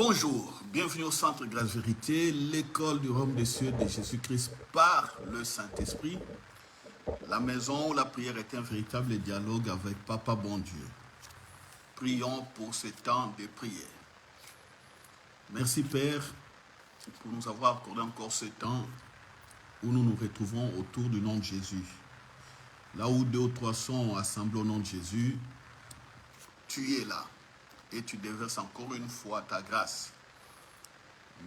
Bonjour, bienvenue au Centre Grâce Vérité, l'école du royaume des cieux de Jésus-Christ par le Saint-Esprit, la maison où la prière est un véritable dialogue avec Papa bon Dieu. Prions pour ce temps de prière. Merci Père pour nous avoir accordé encore ce temps où nous nous retrouvons autour du nom de Jésus. Là où deux ou trois sont assemblés au nom de Jésus, tu es là et tu déverses encore une fois ta grâce.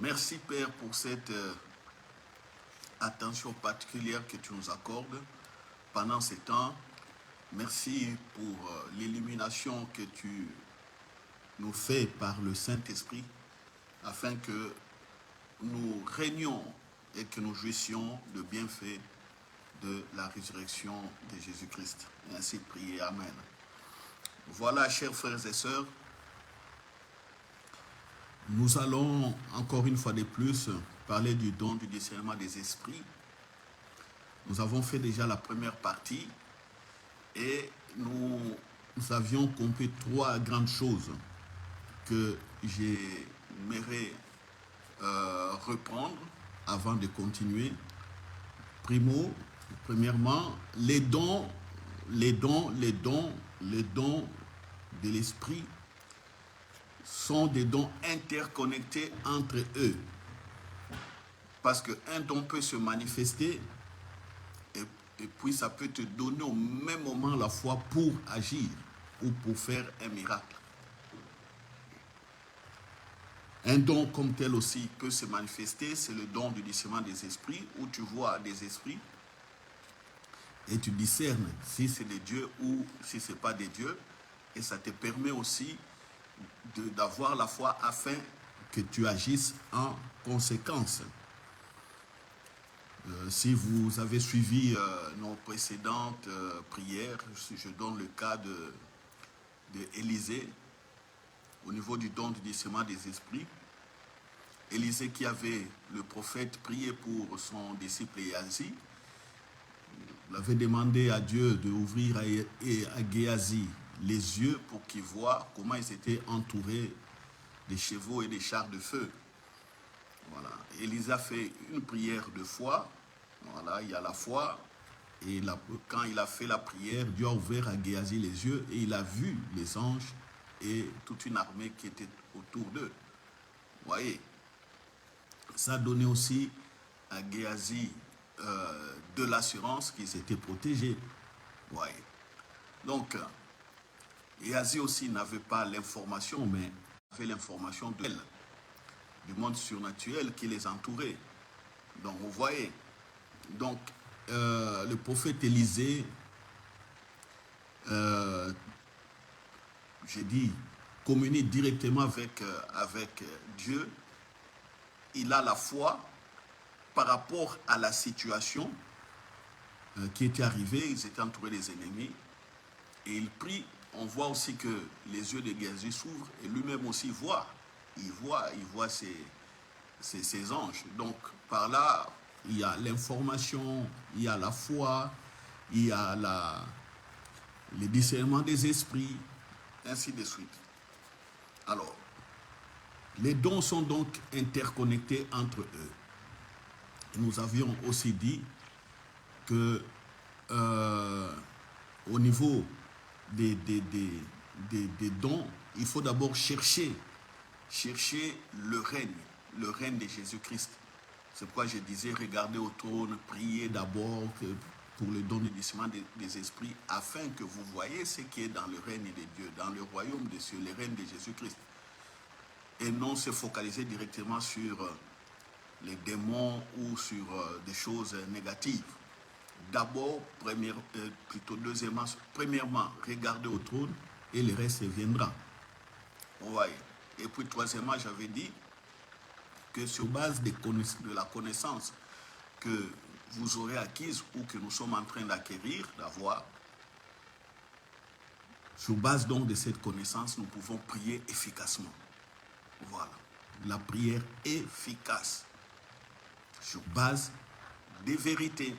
Merci Père pour cette attention particulière que tu nous accordes pendant ces temps. Merci pour l'illumination que tu nous fais par le Saint-Esprit afin que nous régnions et que nous jouissions de bienfaits de la résurrection de Jésus-Christ. Et ainsi prier. Amen. Voilà, chers frères et sœurs, nous allons encore une fois de plus parler du don du discernement des esprits. Nous avons fait déjà la première partie et nous avions compris trois grandes choses que j'aimerais reprendre avant de continuer. Premièrement, les dons de l'esprit sont des dons interconnectés entre eux. Parce qu'un don peut se manifester et puis ça peut te donner au même moment la foi pour agir ou pour faire un miracle. Un don comme tel aussi peut se manifester, c'est le don du discernement des esprits, où tu vois des esprits et tu discernes si c'est des dieux ou si ce n'est pas des dieux. Et ça te permet aussi d'avoir la foi afin que tu agisses en conséquence. Si vous avez suivi nos précédentes prières, je donne le cas de Élisée au niveau du don du discernement des esprits. Élisée qui avait le prophète prié pour son disciple Géhazi, il avait demandé à Dieu d'ouvrir à Géhazi les yeux pour qu'il voie comment ils étaient entourés des chevaux et des chars de feu. Voilà. Élisée a fait une prière de foi. Voilà, il y a la foi. Et quand il a fait la prière, Dieu a ouvert à Géhazi les yeux et il a vu les anges et toute une armée qui était autour d'eux. Vous voyez, ça a donné aussi à Géhazi de l'assurance qu'ils étaient protégés. Vous voyez. Donc, Géhazi aussi n'avait pas l'information, mais avait l'information de elle, du monde surnaturel qui les entourait. Donc, vous voyez, donc, le prophète Élisée, j'ai dit, communique directement avec Dieu. Il a la foi par rapport à la situation qui était arrivée. Ils étaient entourés des ennemis. Et il prie. On voit aussi que les yeux de Géhazi s'ouvrent et lui-même aussi voit. Il voit ces anges. Donc, par là, il y a l'information, il y a la foi, il y a le discernement des esprits, ainsi de suite. Alors, les dons sont donc interconnectés entre eux. Nous avions aussi dit que au niveau des dons, il faut d'abord chercher le règne de Jésus-Christ. C'est pourquoi je disais, regardez au trône, priez d'abord pour le don du discernement des esprits, afin que vous voyez ce qui est dans le règne de Dieu, dans le royaume des cieux, le règne de Jésus-Christ. Et non se focaliser directement sur les démons ou sur des choses négatives. D'abord, deuxièmement, premièrement, regardez au trône et le reste viendra. Vous voyez. Et puis troisièmement, j'avais dit que sur base de la connaissance que vous aurez acquise ou que nous sommes en train d'acquérir, d'avoir, sur base donc de cette connaissance, nous pouvons prier efficacement. Voilà. La prière efficace sur base des vérités.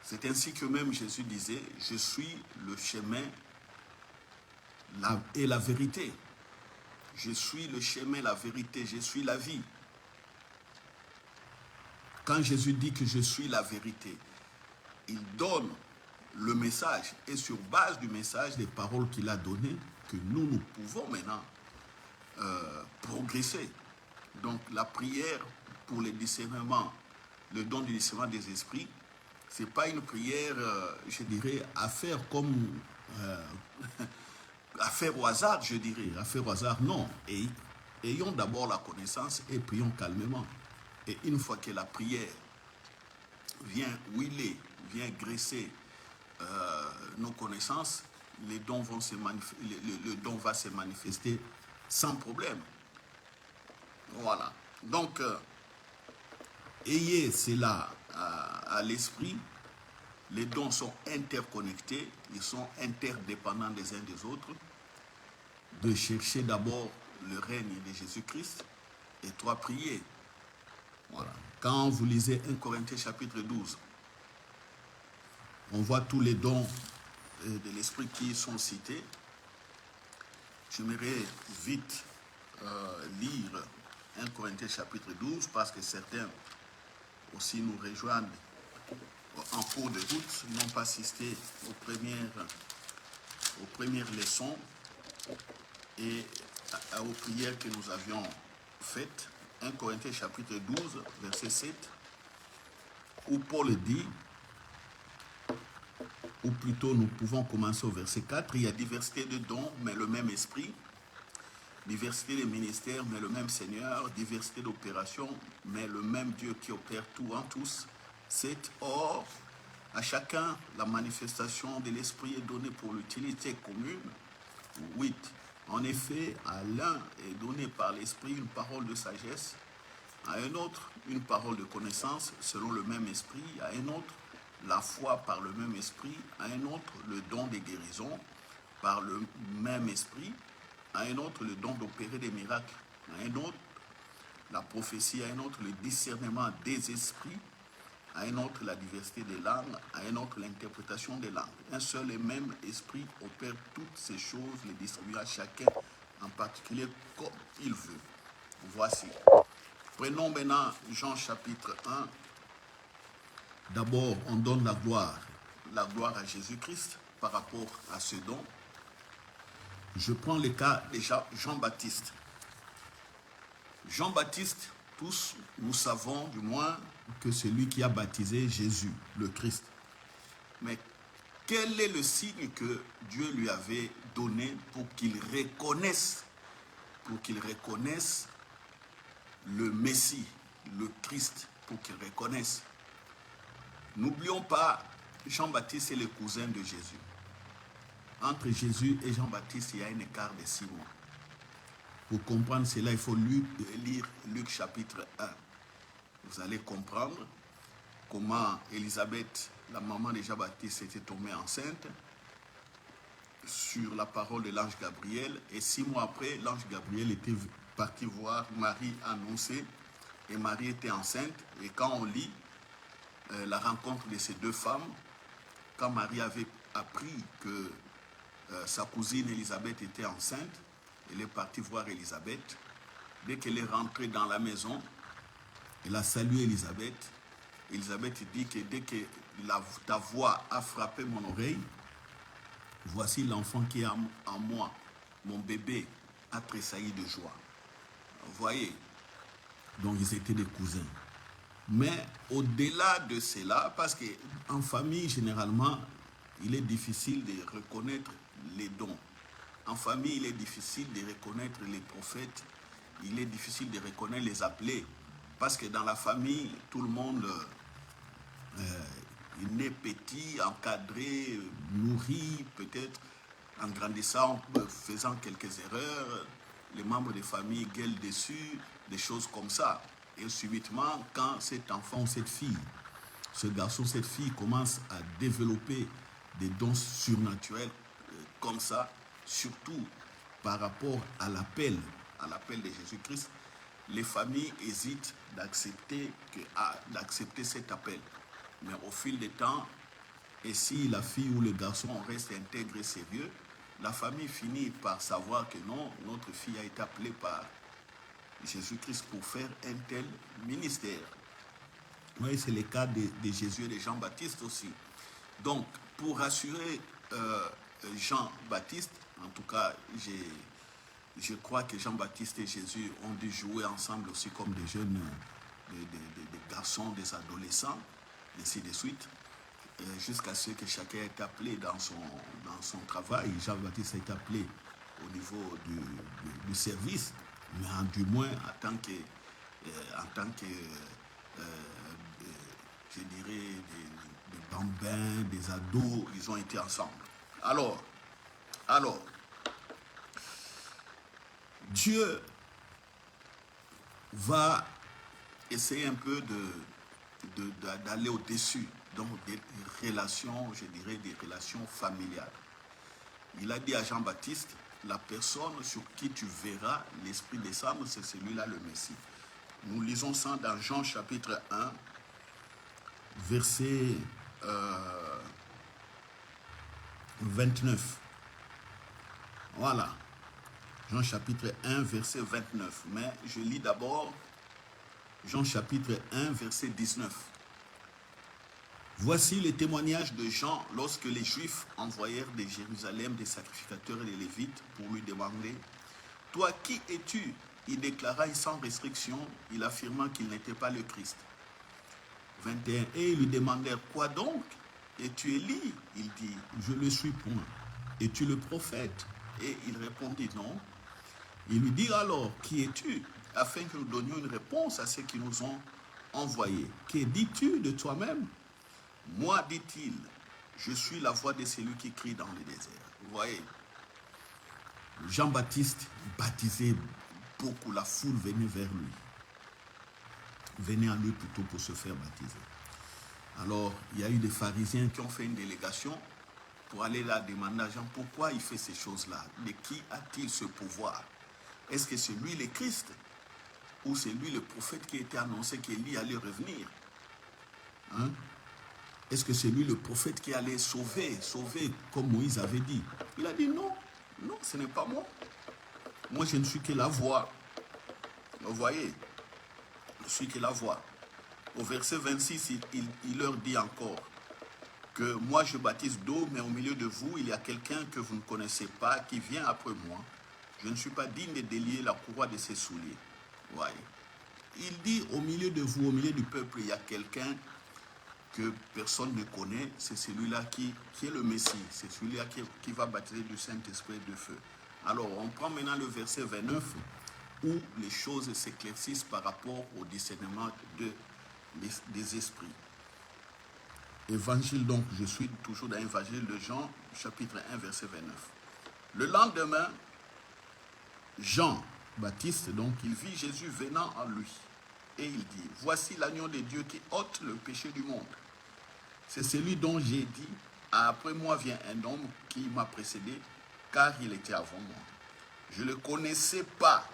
C'est ainsi que même Jésus disait, je suis le chemin et la vérité. Je suis le chemin, la vérité, je suis la vie. Quand Jésus dit que je suis la vérité, il donne le message et sur base du message, des paroles qu'il a données, que nous pouvons maintenant progresser. Donc la prière pour le discernement, le don du discernement des esprits, ce n'est pas une prière, je dirais, à faire comme... à faire au hasard, je dirais. À faire au hasard, non. Et ayons d'abord la connaissance et prions calmement. Et une fois que la prière vient huiler, vient graisser nos connaissances, les dons vont le don va se manifester sans problème. Voilà. Donc, ayez cela à l'esprit. Les dons sont interconnectés, ils sont interdépendants des uns des autres. De chercher d'abord le règne de Jésus-Christ et toi prier. Voilà. Quand vous lisez 1 Corinthiens chapitre 12, on voit tous les dons de l'esprit qui sont cités. J'aimerais vite lire 1 Corinthiens chapitre 12 parce que certains aussi nous rejoignent en cours de route, n'ont pas assisté aux premières leçons et aux prières que nous avions faites. 1 Corinthiens chapitre 12, verset 7, où Paul dit, ou plutôt nous pouvons commencer au verset 4, il y a diversité de dons, mais le même esprit, diversité de ministères, mais le même Seigneur, diversité d'opérations, mais le même Dieu qui opère tout en tous. 7. Or, à chacun, la manifestation de l'esprit est donnée pour l'utilité commune. 8. En effet, à l'un est donné par l'esprit une parole de sagesse, à un autre une parole de connaissance selon le même esprit, à un autre la foi par le même esprit, à un autre le don des guérisons par le même esprit, à un autre le don d'opérer des miracles, à un autre la prophétie, à un autre le discernement des esprits, à un autre la diversité des langues, à un autre l'interprétation des langues. Un seul et même esprit opère toutes ces choses, les distribue à chacun en particulier comme il veut. Voici. Prenons maintenant Jean chapitre 1. D'abord, on donne la gloire à Jésus-Christ par rapport à ce don. Je prends le cas déjà Jean-Baptiste. Jean-Baptiste, tous nous savons du moins que c'est lui qui a baptisé Jésus, le Christ. Mais quel est le signe que Dieu lui avait donné pour qu'il reconnaisse le Messie, le Christ, pour qu'il reconnaisse? N'oublions pas, Jean-Baptiste est le cousin de Jésus. Entre Jésus et Jean-Baptiste, il y a un écart de 6 mois. Pour comprendre cela, il faut lire Luc chapitre 1. Vous allez comprendre comment Élisabeth, la maman de Jean-Baptiste, était tombée enceinte sur la parole de l'ange Gabriel. Et 6 mois après, l'ange Gabriel était parti voir Marie annoncer. Et Marie était enceinte. Et quand on lit la rencontre de ces deux femmes, quand Marie avait appris que sa cousine Élisabeth était enceinte, elle est partie voir Élisabeth. Dès qu'elle est rentrée dans la maison, elle a salué Élisabeth. Élisabeth dit que dès que ta voix a frappé mon oreille, voici l'enfant qui est en moi. Mon bébé a tressailli de joie. Vous voyez? Donc ils étaient des cousins. Mais au-delà de cela, parce qu'en famille, généralement, il est difficile de reconnaître les dons. En famille, il est difficile de reconnaître les prophètes. Il est difficile de reconnaître les appelés. Parce que dans la famille, tout le monde il naît petit, encadré, nourri, peut-être en grandissant, faisant quelques erreurs. Les membres de famille gueulent dessus, des choses comme ça. Et subitement, quand cet enfant ou cette fille, ce garçon, cette fille commence à développer des dons surnaturels comme ça, surtout par rapport à l'appel de Jésus-Christ, les familles hésitent d'accepter cet appel. Mais au fil du temps, et si la fille ou le garçon reste intègre et sérieux, la famille finit par savoir que non, notre fille a été appelée par Jésus-Christ pour faire un tel ministère. Oui, c'est le cas de Jésus et de Jean-Baptiste aussi. Donc, pour rassurer Jean-Baptiste, en tout cas, je crois que Jean-Baptiste et Jésus ont dû jouer ensemble aussi comme des jeunes, des garçons, des adolescents, ainsi de suite, jusqu'à ce que chacun ait appelé dans son travail. Jean-Baptiste est appelé au niveau du service, mais du moins en tant que je dirais, des bambins, des ados, ils ont été ensemble. Alors, Dieu va essayer un peu d'aller au-dessus, donc des relations, je dirais, des relations familiales. Il a dit à Jean-Baptiste, la personne sur qui tu verras l'Esprit descendre, c'est celui-là le Messie. Nous lisons ça dans Jean chapitre 1, verset 29. Voilà. Jean chapitre 1, verset 29. Mais je lis d'abord Jean chapitre 1, verset 19. Voici le témoignage de Jean lorsque les Juifs envoyèrent de Jérusalem des sacrificateurs et des Lévites pour lui demander « Toi, qui es-tu » Il déclara sans restriction, il affirma qu'il n'était pas le Christ. 21. Et ils lui demandèrent « Quoi donc? Es-tu Élie » Il dit « Je le suis point. Es-tu le prophète » Et il répondit « Non. » Il lui dit alors « Qui es-tu » afin que nous donnions une réponse à ceux qui nous ont envoyés. « Que dis-tu de toi-même » Moi, dit-il, je suis la voix de celui qui crie dans le désert. Vous voyez, Jean-Baptiste baptisait beaucoup, la foule venait vers lui. Venait à lui plutôt pour se faire baptiser. Alors, il y a eu des pharisiens qui ont fait une délégation pour aller là demander à Jean pourquoi il fait ces choses-là. De qui a-t-il ce pouvoir? Est-ce que c'est lui le Christ? Ou c'est lui le prophète qui était annoncé qu'Élie allait revenir? Hein? Est-ce que c'est lui le prophète qui allait sauver comme Moïse avait dit? Il a dit non, non, ce n'est pas moi. Moi, je ne suis que la voix. Vous voyez, je ne suis que la voix. Au verset 26, il leur dit encore que moi, je baptise d'eau, mais au milieu de vous, il y a quelqu'un que vous ne connaissez pas qui vient après moi. Je ne suis pas digne de délier la courroie de ses souliers. Vous voyez. Il dit au milieu de vous, au milieu du peuple, il y a quelqu'un que personne ne connaît, c'est celui-là qui est le Messie, c'est celui-là qui va baptiser du Saint-Esprit et de feu. Alors, on prend maintenant le verset 29, où les choses s'éclaircissent par rapport au discernement des esprits. Évangile, donc, je suis toujours dans l'évangile de Jean, chapitre 1, verset 29. Le lendemain, Jean-Baptiste, donc, il vit Jésus venant à lui. Et il dit, voici l'agneau de Dieu qui ôte le péché du monde. C'est celui dont j'ai dit, après moi vient un homme qui m'a précédé, car il était avant moi. Je ne le connaissais pas.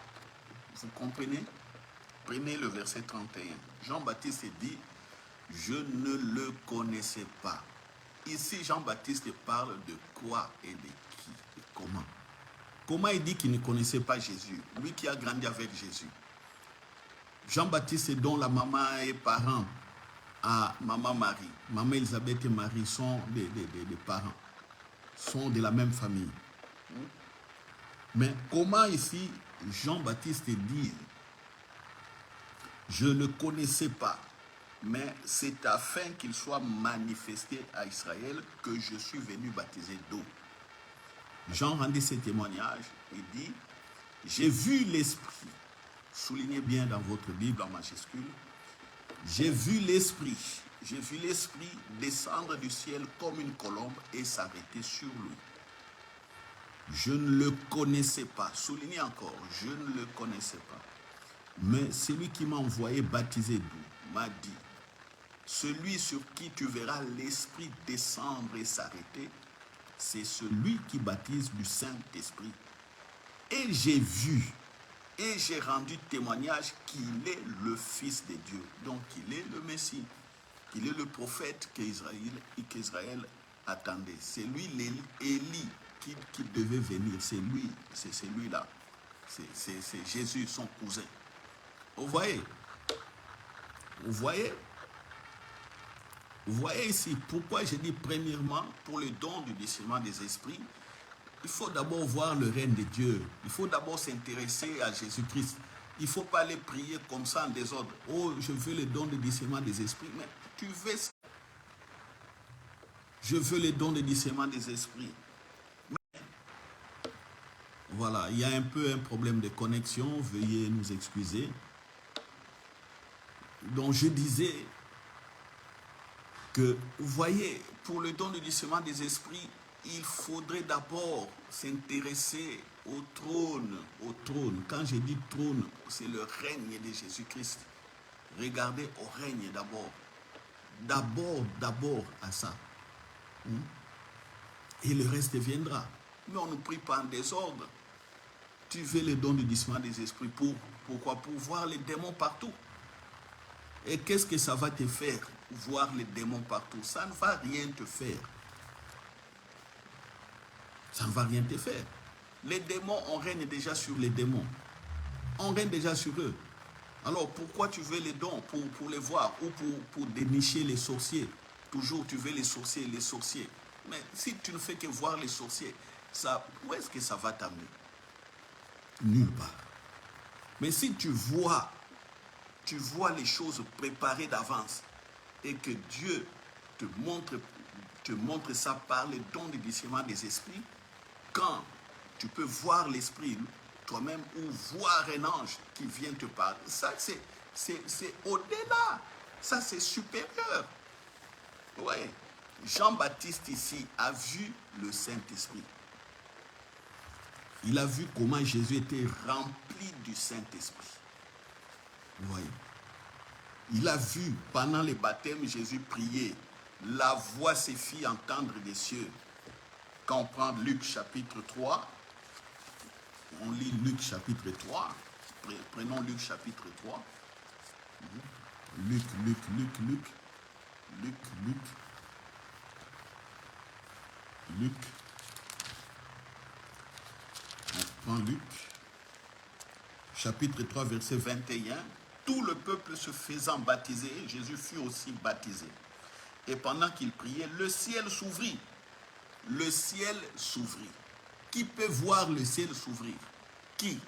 Vous comprenez? Prenez le verset 31. Jean-Baptiste dit, je ne le connaissais pas. Ici, Jean-Baptiste parle de quoi et de qui et comment. Comment il dit qu'il ne connaissait pas Jésus? Lui qui a grandi avec Jésus. Jean-Baptiste, dont la maman est parent à maman Marie. Maman Elisabeth et Marie sont des parents, sont de la même famille. Mais comment ici Jean-Baptiste dit, je ne connaissais pas, mais c'est afin qu'il soit manifesté à Israël que je suis venu baptiser d'eau. Jean rendit ce témoignage et dit, j'ai vu l'Esprit. Soulignez bien dans votre Bible en majuscule. J'ai vu l'Esprit descendre du ciel comme une colombe et s'arrêter sur lui. Je ne le connaissais pas. Soulignez encore, je ne le connaissais pas. Mais celui qui m'a envoyé baptiser d'eau m'a dit, celui sur qui tu verras l'Esprit descendre et s'arrêter, c'est celui qui baptise du Saint-Esprit. Et j'ai vu, et j'ai rendu témoignage qu'il est le Fils de Dieu. Donc, il est le Messie. Il est le prophète qu'Israël attendait. C'est lui, Élie, qui devait venir. C'est lui, c'est celui-là. C'est Jésus, son cousin. Vous voyez? Vous voyez? Vous voyez ici, pourquoi j'ai dit premièrement, pour le don du discernement des esprits, il faut d'abord voir le règne de Dieu. Il faut d'abord s'intéresser à Jésus-Christ. Il ne faut pas aller prier comme ça en désordre. Oh, je veux le don du discernement des esprits. Mais tu veux ça? Je veux le don du discernement des esprits. Mais, voilà, il y a un peu un problème de connexion. Veuillez nous excuser. Donc je disais que, vous voyez, pour le don du discernement des esprits, il faudrait d'abord s'intéresser au trône, au trône. Quand je dis trône, c'est le règne de Jésus-Christ. Regardez au règne d'abord. D'abord à ça. Et le reste viendra. Mais on ne prie pas en désordre. Tu veux le don du discernement des esprits. Pourquoi? Pour voir les démons partout. Et qu'est-ce que ça va te faire, voir les démons partout? Ça ne va rien te faire. Ça ne va rien te faire. Les démons, on règne déjà sur les démons. On règne déjà sur eux. Alors pourquoi tu veux les dons? Pour les voir ou pour dénicher les sorciers? Toujours tu veux les sorciers. Mais si tu ne fais que voir les sorciers, où est-ce que ça va t'amener? Nulle part. Mais si tu vois les choses préparées d'avance et que Dieu te montre ça par le don du discernement des esprits, quand tu peux voir l'esprit toi-même ou voir un ange qui vient te parler, ça c'est au-delà, ça c'est supérieur. Oui, Jean-Baptiste ici a vu le Saint-Esprit. Il a vu comment Jésus était rempli du Saint-Esprit. Vous voyez? Il a vu pendant le baptême Jésus prier. La voix se fit entendre des cieux. Quand on prend Luc chapitre 3, on lit Luc chapitre 3. Prenons Luc chapitre 3. Luc. On prend Luc chapitre 3 verset 21. Tout le peuple se faisant baptiser, Jésus fut aussi baptisé. Et pendant qu'il priait, le ciel s'ouvrit. Le ciel s'ouvrit. Qui peut voir le ciel s'ouvrir? Qui? Il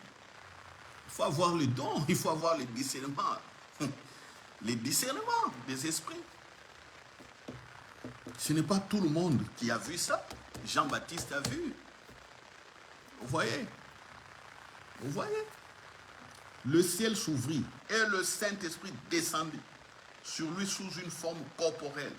faut avoir le don, il faut avoir le discernement. Le discernement des esprits. Ce n'est pas tout le monde qui a vu ça. Jean-Baptiste a vu. Vous voyez? Vous voyez? Le ciel s'ouvrit et le Saint-Esprit descendit sur lui sous une forme corporelle,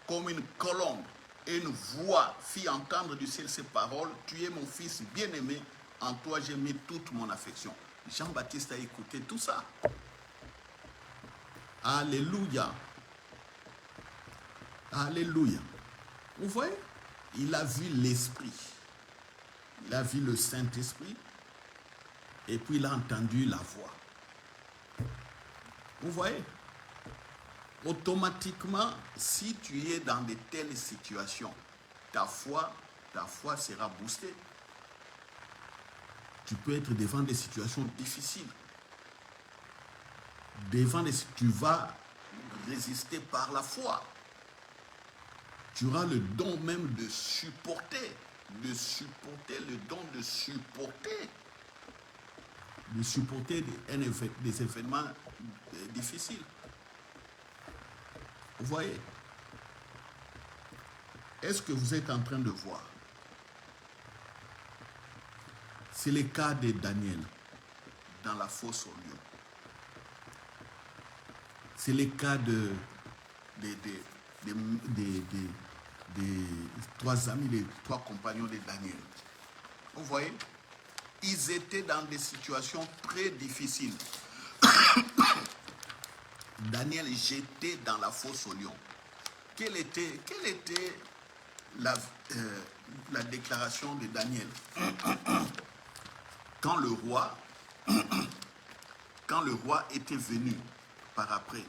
comme une colombe. Et une voix fit entendre du ciel ces paroles: tu es mon fils bien-aimé, en toi j'ai mis toute mon affection. Jean-Baptiste a écouté tout ça. Alléluia. Alléluia. Vous voyez? Il a vu l'Esprit. Il a vu le Saint-Esprit. Et puis il a entendu la voix. Vous voyez? Automatiquement, si tu es dans de telles situations, ta foi sera boostée. Tu peux être devant des situations difficiles. Tu vas résister par la foi. Tu auras le don même de supporter, le don de supporter des événements difficiles. Vous voyez? Est-ce que vous êtes en train de voir? C'est le cas de Daniel dans la fosse au lion. C'est le cas des trois amis, des trois compagnons de Daniel. Vous voyez? Ils étaient dans des situations très difficiles. Daniel jeté dans la fosse au lion. Quelle était la déclaration de Daniel? Quand le roi était venu par après,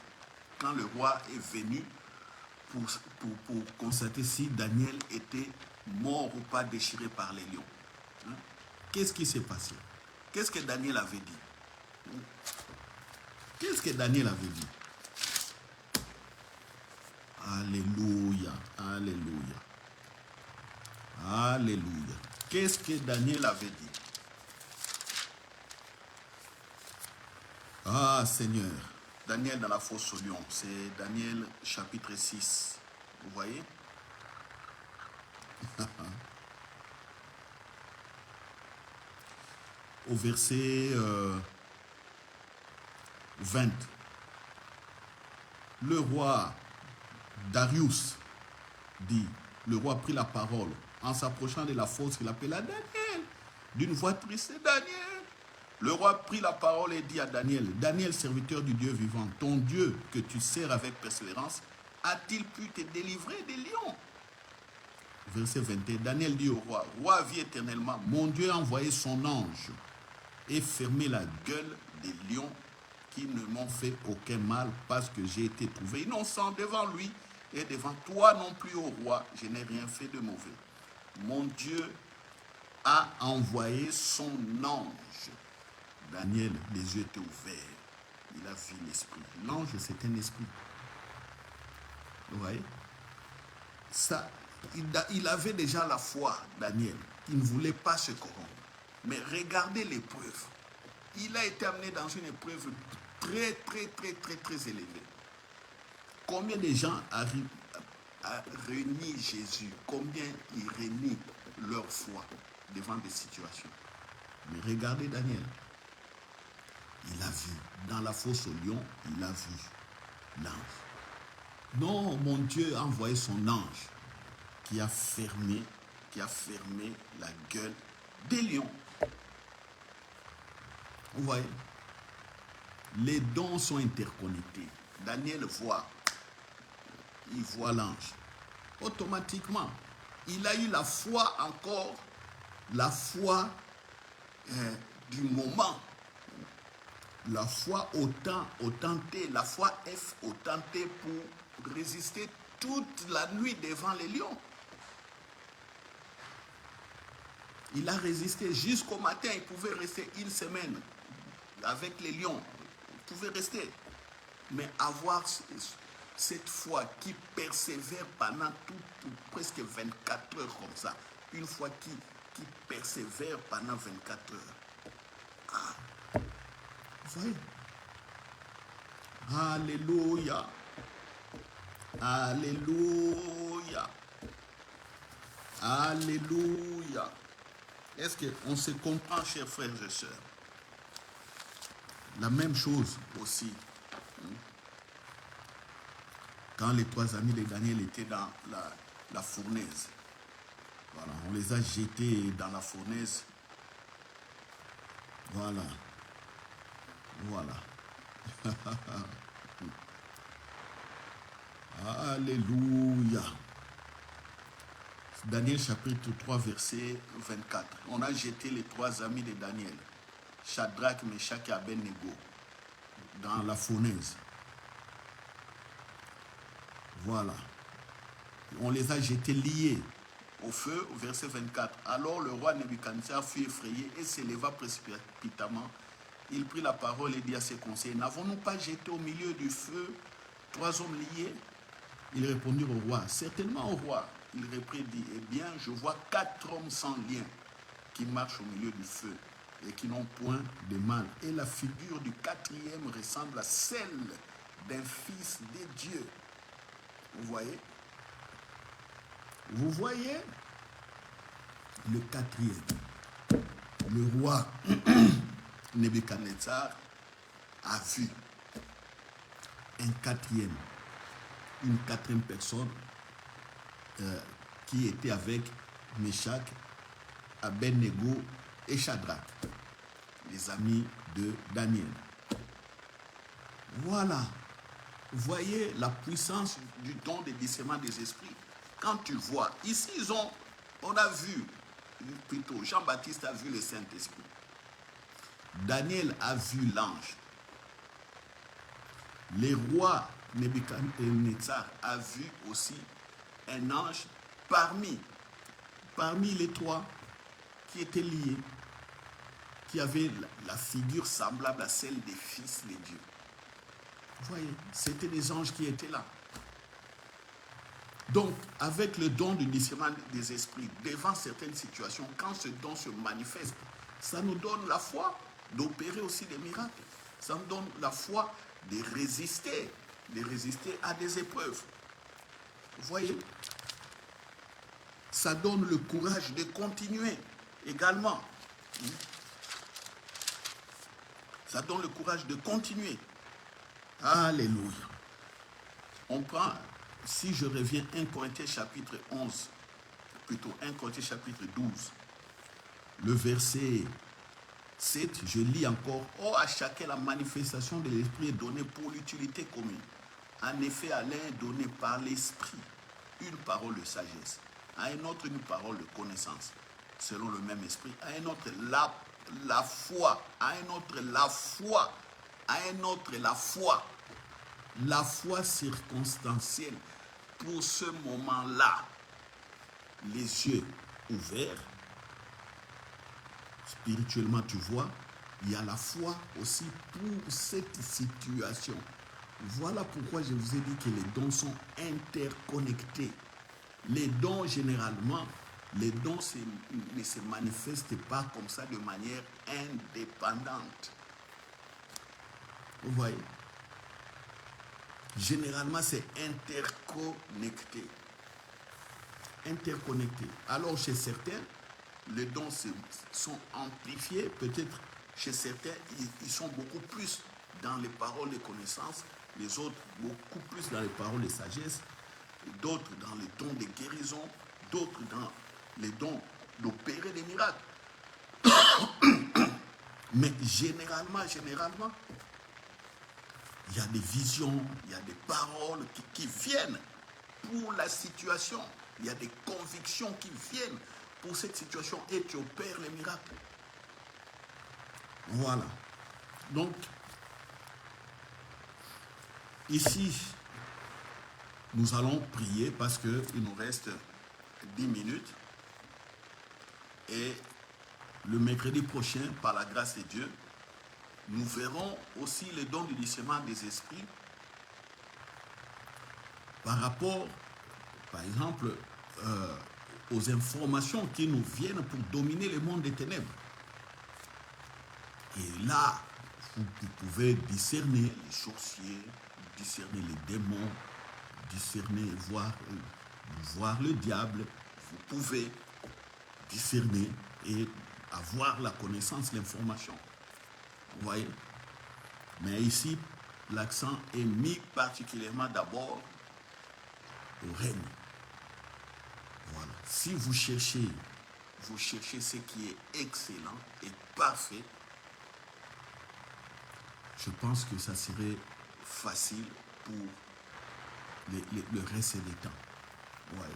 quand le roi est venu pour constater si Daniel était mort ou pas déchiré par les lions. Hein? Qu'est-ce qui s'est passé? Qu'est-ce que Daniel avait dit? Qu'est-ce que Daniel avait dit? Alléluia, alléluia, alléluia. Qu'est-ce que Daniel avait dit? Ah Seigneur, Daniel dans la fosse au lion, c'est Daniel chapitre 6, vous voyez? Au verset 20, le roi Darius dit, le roi prit la parole en s'approchant de la fosse, il appela Daniel d'une voix triste. Daniel. Le roi prit la parole et dit à Daniel, Daniel, serviteur du Dieu vivant, ton Dieu que tu sers avec persévérance, a-t-il pu te délivrer des lions? Verset 21, Daniel dit au roi, roi, vis éternellement, mon Dieu a envoyé son ange et fermé la gueule des lions qui ne m'ont fait aucun mal parce que j'ai été trouvé innocent devant lui et devant toi non plus, ô roi, je n'ai rien fait de mauvais. Mon Dieu a envoyé son ange. Daniel, les yeux étaient ouverts. Il a vu l'esprit. L'ange, c'est un esprit. Vous voyez? Ça, il avait déjà la foi, Daniel. Il ne voulait pas se corrompre. Mais regardez l'épreuve. Il a été amené dans une épreuve très élevée. Combien de gens arrivent à réunir Jésus? Combien ils réunissent leur foi devant des situations? Mais regardez Daniel. Il a vu, dans la fosse au lion, il a vu l'ange. Non, mon Dieu a envoyé son ange qui a fermé la gueule des lions. Vous voyez? Les dons sont interconnectés. Daniel voit, il voit l'ange. Automatiquement, il a eu la foi encore, la foi du moment. La foi au T, la foi F au T pour résister toute la nuit devant les lions. Il a résisté jusqu'au matin, il pouvait rester une semaine avec les lions. Il pouvait rester. Mais avoir cette foi qui persévère pendant presque 24 heures comme ça, une foi qui persévère pendant 24 heures. Ah. Vous voyez? Alléluia. Alléluia. Alléluia. Est-ce qu'on se comprend, chers frères et sœurs? La même chose aussi. Quand les 3 amis de Daniel étaient dans la fournaise. Voilà, on les a jetés dans la fournaise. Voilà. Voilà. Alléluia. Daniel chapitre 3 verset 24. On a jeté les 3 amis de Daniel, Shadrach, Meshach et Abednego, dans la fournaise. Voilà. On les a jetés liés au feu, au verset 24. Alors le roi Nebuchadnezzar fut effrayé et s'éleva précipitamment. Il prit la parole et dit à ses conseillers, n'avons-nous pas jeté au milieu du feu 3 hommes liés? Ils répondirent au roi, certainement au roi. Il reprit et dit, eh bien, je vois 4 hommes sans lien qui marchent au milieu du feu et qui n'ont point de mal. Et la figure du 4e ressemble à celle d'un fils de Dieu. Vous voyez? Vous voyez? Le 4e. Le roi Nebuchadnezzar a vu une 4e personne qui était avec Meshach, Abednego et Shadrach, les amis de Daniel. Voilà. Vous voyez la puissance du don de discernement des esprits. Quand tu vois, ici on a vu, plutôt Jean-Baptiste a vu le Saint-Esprit. Daniel a vu l'ange. Le roi Nebuchadnezzar a vu aussi un ange parmi parmi les trois qui étaient liés, qui avaient la figure semblable à celle des fils de Dieu. Vous voyez, c'était des anges qui étaient là. Donc, avec le don du discernement des esprits, devant certaines situations, quand ce don se manifeste, ça nous donne la foi d'opérer aussi des miracles. Ça nous donne la foi de résister à des épreuves. Vous voyez, ça donne le courage de continuer également. Ça donne le courage de continuer. Alléluia. On prend, si je reviens 1 Corinthiens chapitre 11, plutôt 1 Corinthiens chapitre 12, le verset 7, je lis encore. « Oh, à chacun la manifestation de l'Esprit est donnée pour l'utilité commune. En effet, à l'un est donné par l'Esprit une parole de sagesse, à un autre une parole de connaissance, selon le même Esprit, à un autre la foi, à un autre la foi, à un autre la foi circonstancielle pour ce moment-là, les yeux ouverts. Spirituellement, tu vois, il y a la foi aussi pour cette situation. Voilà pourquoi je vous ai dit que les dons sont interconnectés. Les dons, généralement, les dons ne se manifestent pas comme ça de manière indépendante. Vous voyez? Généralement, c'est interconnecté. Interconnecté. Alors, chez certains, les dons sont amplifiés. Peut-être chez certains, ils sont beaucoup plus dans les paroles de connaissance, les autres beaucoup plus dans les paroles de sagesse, d'autres dans les dons de guérison, d'autres dans les dons d'opérer des miracles. Mais généralement, il y a des visions, il y a des paroles qui viennent pour la situation. Il y a des convictions qui viennent pour cette situation et tu opères les miracles. Voilà. Donc, ici, nous allons prier parce qu'il nous reste 10 minutes. Et le mercredi prochain, par la grâce de Dieu, nous verrons aussi le don du discernement des esprits par rapport, par exemple, aux informations qui nous viennent pour dominer le monde des ténèbres. Et là, vous pouvez discerner les sorciers, discerner les démons, discerner, voir le diable. Vous pouvez discerner et avoir la connaissance, l'information. Vous voyez? Mais ici, l'accent est mis particulièrement d'abord au règne. Voilà. Si vous cherchez ce qui est excellent et parfait, je pense que ça serait facile pour le reste des temps. Ouais.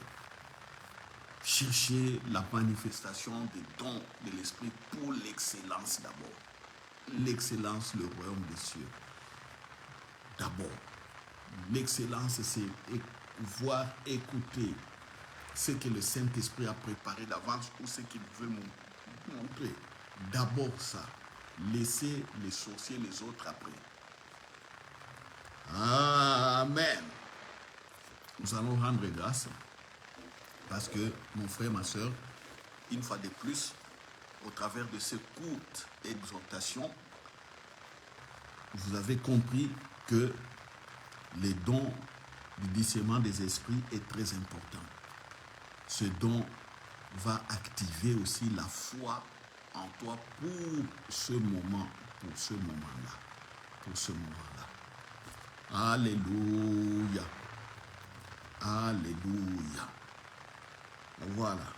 Cherchez la manifestation des dons de l'esprit pour l'excellence d'abord. L'excellence, le royaume des cieux. D'abord, l'excellence, c'est voir, écouter ce que le Saint-Esprit a préparé d'avance ou ce qu'il veut nous montrer. D'abord ça. Laissez les sorciers les autres après. Amen. Nous allons rendre grâce parce que, mon frère, ma soeur, une fois de plus, au travers de ces courtes exhortations, vous avez compris que les dons du discernement des esprits est très important. Ce don va activer aussi la foi en toi pour ce moment, pour ce moment-là. Alléluia. Alléluia. Voilà.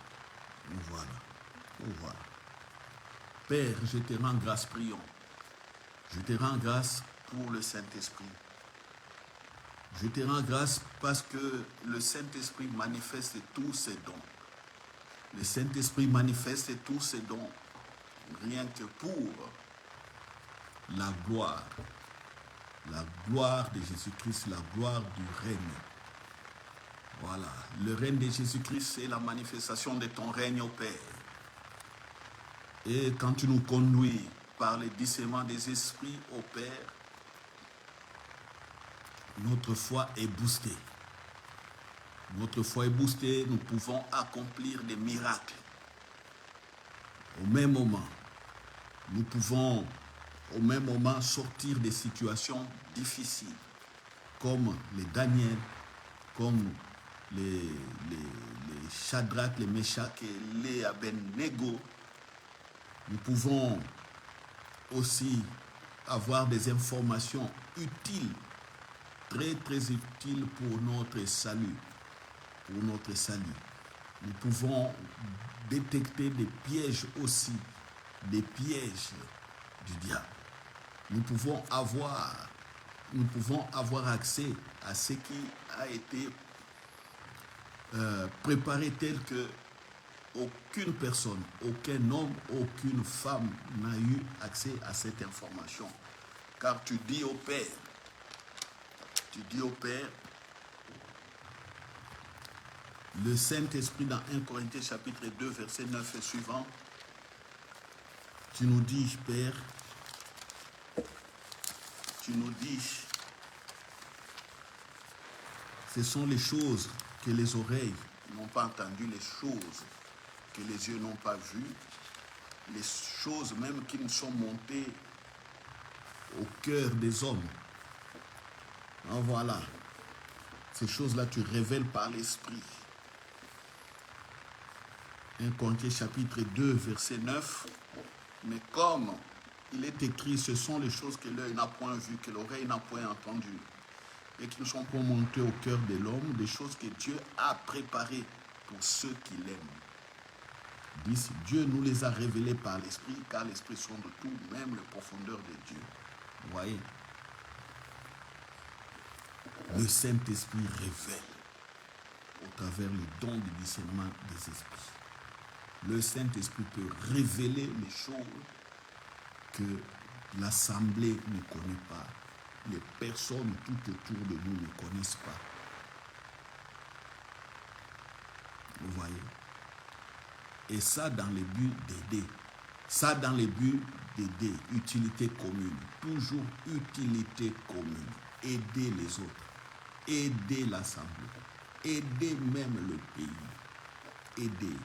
Père, je te rends grâce, prions. Je te rends grâce pour le Saint-Esprit. Je te rends grâce parce que le Saint-Esprit manifeste tous ses dons. Le Saint-Esprit manifeste tous ses dons rien que pour la gloire de Jésus-Christ, la gloire du règne. Voilà, Le règne de Jésus-Christ, c'est la manifestation de ton règne au Père. Et quand tu nous conduis par le discernement des esprits au Père, notre foi est boostée. Notre foi est boostée, nous pouvons accomplir des miracles. Au même moment, nous pouvons au même moment sortir des situations difficiles, comme les Daniel, comme les Shadrach, les Meshach et les Abednego. Nous pouvons aussi avoir des informations utiles, très très utiles pour notre salut. Pour notre salut. Nous pouvons détecter des pièges aussi, des pièges du diable. Nous pouvons avoir accès à ce qui a été préparé tel que aucune personne, aucun homme, aucune femme n'a eu accès à cette information. Car tu dis au Père, le Saint-Esprit dans 1 Corinthiens chapitre 2, verset 9 et suivant, tu nous dis, Père, tu nous dis, ce sont les choses que les oreilles n'ont pas entendues, les choses que les yeux n'ont pas vues, les choses même qui nous sont montées au cœur des hommes. En voilà, ces choses-là, tu révèles par l'Esprit. 1 Corinthiens chapitre 2, verset 9. Mais comme il est écrit, ce sont les choses que l'œil n'a point vues, que l'oreille n'a point entendues, et qui ne sont pas montées au cœur de l'homme, des choses que Dieu a préparées pour ceux qui l'aiment. Dieu nous les a révélées par l'Esprit, car l'Esprit sonde tout, même les profondeurs de Dieu. Vous voyez? Le Saint-Esprit révèle au travers le don du discernement des esprits. Le Saint-Esprit peut révéler les choses que l'Assemblée ne connaît pas. Les personnes tout autour de nous ne connaissent pas. Vous voyez? Et ça dans le but d'aider. Ça dans le but d'aider. Utilité commune. Toujours utilité commune. Aider les autres. Aider l'Assemblée. Aider même le pays. Aider.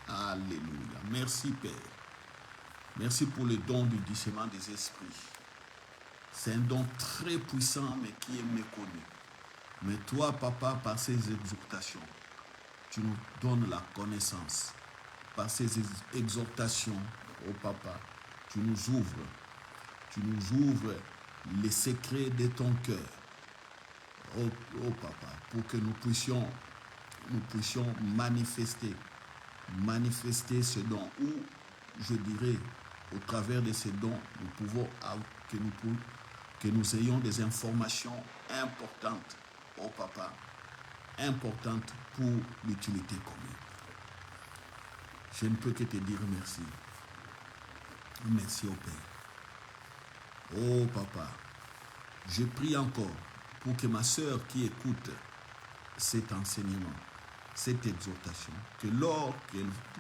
Alléluia. Merci Père. Merci pour le don du discernement des esprits. C'est un don très puissant mais qui est méconnu. Mais toi, Papa, par ces exhortations, tu nous donnes la connaissance. Par ces exhortations, oh Papa, tu nous ouvres les secrets de ton cœur. Oh Papa, pour que nous puissions manifester ce don, ou je dirais au travers de ces dons nous pouvons que nous ayons des informations importantes, oh Papa, importantes pour l'utilité commune. Je ne peux que te dire merci. Merci au Père. Oh Papa, je prie encore pour que ma sœur qui écoute cet enseignement, cette exhortation, que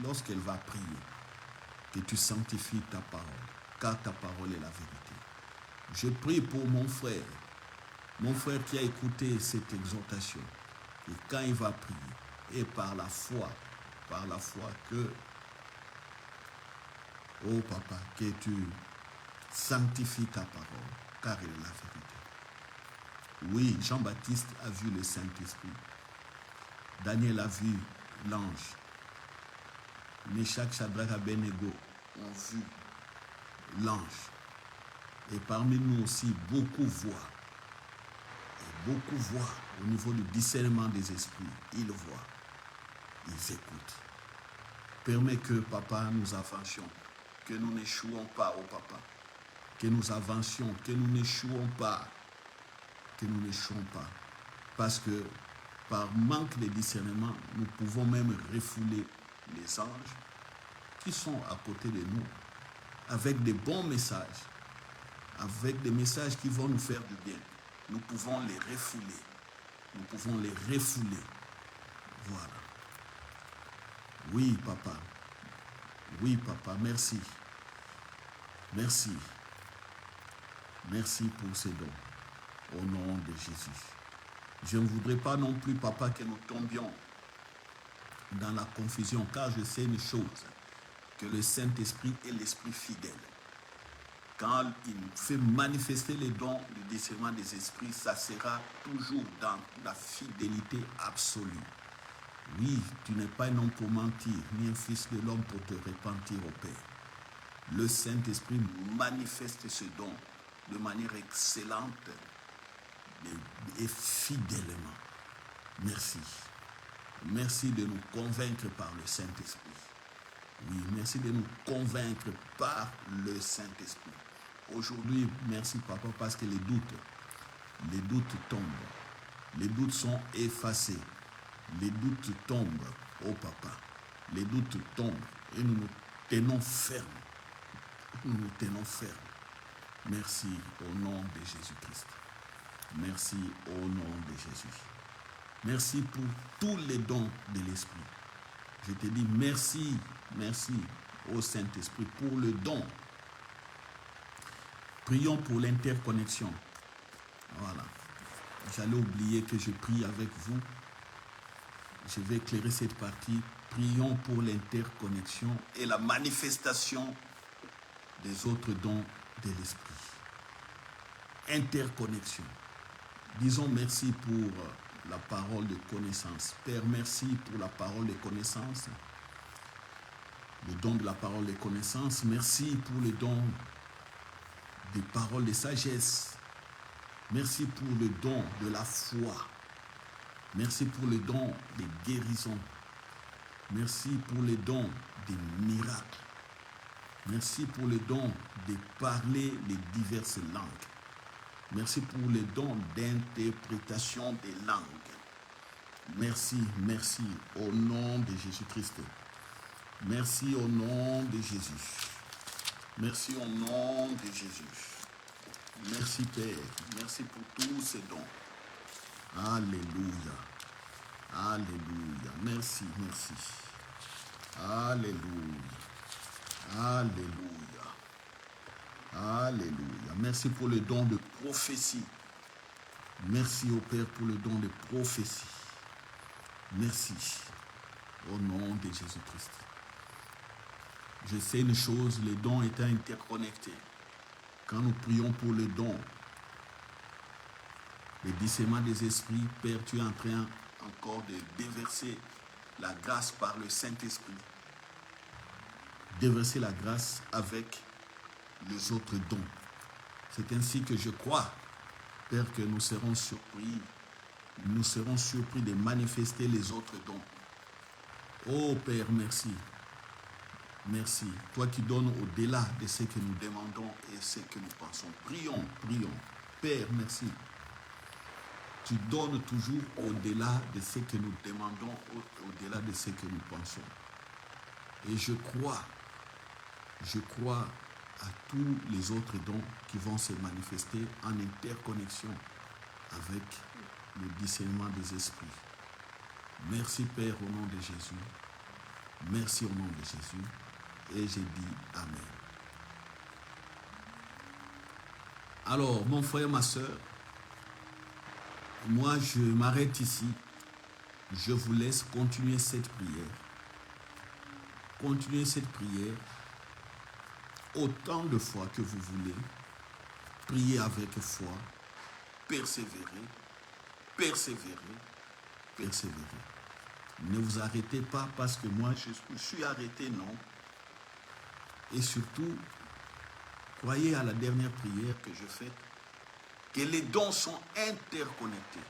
lorsqu'elle va prier, que tu sanctifies ta parole, car ta parole est la vérité. Je prie pour mon frère qui a écouté cette exhortation, et quand il va prier, et par la foi que, oh Papa, que tu sanctifies ta parole, car elle est la vérité. Oui, Jean-Baptiste a vu le Saint-Esprit. Daniel a vu l'ange. Meshach, Shadrach, Abednego ont vu l'ange. Et parmi nous aussi, beaucoup voient. Et beaucoup voient au niveau du discernement des esprits. Ils voient. Ils écoutent. Permets que, Papa, nous avancions. Que nous n'échouons pas, oh Papa. Que nous avancions. Que nous n'échouons pas. Que nous n'échouons pas. Parce que par manque de discernement, nous pouvons même refouler les anges qui sont à côté de nous avec des bons messages, avec des messages qui vont nous faire du bien. Nous pouvons les refouler nous pouvons les refouler. Voilà. Oui, papa. Oui, papa, merci. Merci. Merci pour ces dons. Au nom de Jésus. Je ne voudrais pas non plus, papa, que nous tombions dans la confusion, car je sais une chose, que le Saint-Esprit est l'Esprit fidèle. Quand il fait manifester les dons du discernement des esprits, ça sera toujours dans la fidélité absolue. Oui, tu n'es pas un homme pour mentir, ni un fils de l'homme pour te repentir au Père. Le Saint-Esprit manifeste ce don de manière excellente et fidèlement. Merci. Merci de nous convaincre par le Saint-Esprit. Oui, merci de nous convaincre par le Saint-Esprit. Aujourd'hui, merci papa, parce que les doutes tombent. Les doutes sont effacés. Les doutes tombent, oh papa. Les doutes tombent et nous nous tenons fermes. Nous nous tenons fermes. Merci au nom de Jésus-Christ. Merci au nom de Jésus. Merci pour tous les dons de l'Esprit. Je te dis merci, merci au Saint-Esprit pour le don. Prions pour l'interconnexion. Voilà. J'allais oublier que je prie avec vous. Je vais éclairer cette partie. Prions pour l'interconnexion et la manifestation des autres dons de l'Esprit. Interconnexion. Disons merci pour la parole de connaissance. Père, merci pour la parole de connaissance. Le don de la parole de connaissance. Merci pour le don des paroles de sagesse. Merci pour le don de la foi. Merci pour le don des guérisons. Merci pour le don des miracles. Merci pour le don de parler les diverses langues. Merci pour le don d'interprétation des langues. Merci, merci au nom de Jésus-Christ. Merci au nom de Jésus. Merci au nom de Jésus. Merci Père. Merci pour tous ces dons. Alléluia. Alléluia. Merci, merci. Alléluia. Alléluia. Alléluia. Merci pour le don de prophétie. Merci au Père pour le don de prophétie. Merci au nom de Jésus-Christ. Je sais une chose, les dons étant interconnectés. Quand nous prions pour le don, le discernement des esprits, Père, tu es en train encore de déverser la grâce par le Saint-Esprit. Déverser la grâce avec les autres dons. C'est ainsi que je crois, Père, que nous serons surpris. Nous serons surpris de manifester les autres dons. Oh Père, merci. Merci. Toi qui donnes au-delà de ce que nous demandons et ce que nous pensons. Prions, prions. Père, merci. Tu donnes toujours au-delà de ce que nous demandons, au-delà de ce que nous pensons. Et je crois à tous les autres dons qui vont se manifester en interconnexion avec le discernement des esprits. Merci Père au nom de Jésus. Merci au nom de Jésus. Et j'ai dit Amen. Alors, mon frère, ma soeur, moi je m'arrête ici. Je vous laisse continuer cette prière. Continuez cette prière autant de fois que vous voulez. Priez avec foi. Persévérez. Persévérez. Persévérez. Ne vous arrêtez pas parce que moi je suis arrêté, non. Et surtout, croyez à la dernière prière que je fais, que les dons sont interconnectés.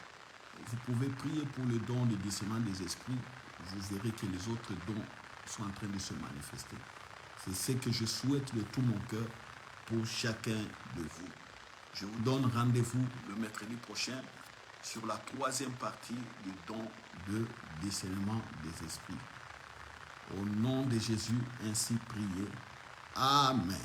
Vous pouvez prier pour le don de discernement des esprits, vous verrez que les autres dons sont en train de se manifester. C'est ce que je souhaite de tout mon cœur pour chacun de vous. Je vous donne rendez-vous le mercredi prochain sur la troisième partie du don de discernement des esprits. Au nom de Jésus, ainsi priez. Amen.